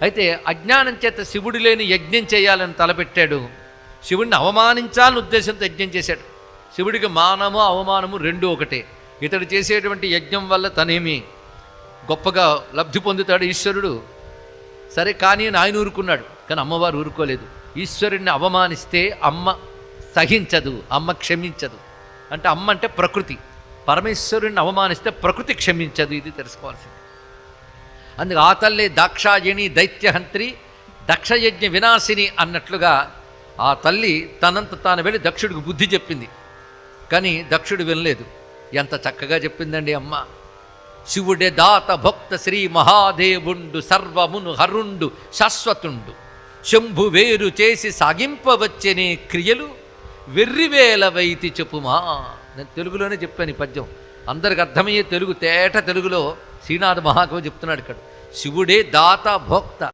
అయితే అజ్ఞానం చేత శివుడు లేని యజ్ఞం చేయాలని తలపెట్టాడు. శివుడిని అవమానించాలని ఉద్దేశంతో యజ్ఞం చేశాడు. శివుడికి మానము అవమానము రెండు ఒకటే. ఇతడు చేసేటువంటి యజ్ఞం వల్ల తనేమి గొప్పగా లబ్ధి పొందుతాడు ఈశ్వరుడు. సరే కానీ ఆయన ఊరుకున్నాడు, కానీ అమ్మవారు ఊరుకోలేదు. ఈశ్వరుడిని అవమానిస్తే అమ్మ సహించదు, అమ్మ క్షమించదు. అంటే అమ్మ అంటే ప్రకృతి, పరమేశ్వరుడిని అవమానిస్తే ప్రకృతి క్షమించదు. ఇది తెలుసుకోవాల్సింది. అందుకు ఆ తల్లి దాక్షాయణి దైత్యహంత్రి దక్షయజ్ఞ వినాశిని అన్నట్లుగా ఆ తల్లి తనంత తాను వెళ్ళి దక్షుడికి బుద్ధి చెప్పింది. కానీ దక్షుడు వినలేదు. ఎంత చక్కగా చెప్పిందండి అమ్మ. శివుడే దాత భక్త శ్రీ మహాదేవుండు సర్వమును హరుండు శాశ్వతుండు శంభు వేరు చేసి సాగింపవచ్చనే క్రియలు వెర్రివేల వైతి చెప్పుమా. నేను తెలుగులోనే చెప్పాను ఈ పద్యం. అందరికి అర్థమయ్యే తెలుగు, తేట తెలుగులో శ్రీనాథ మహాకవి చెప్తున్నాడు ఇక్కడ. శివుడే దాత భోక్త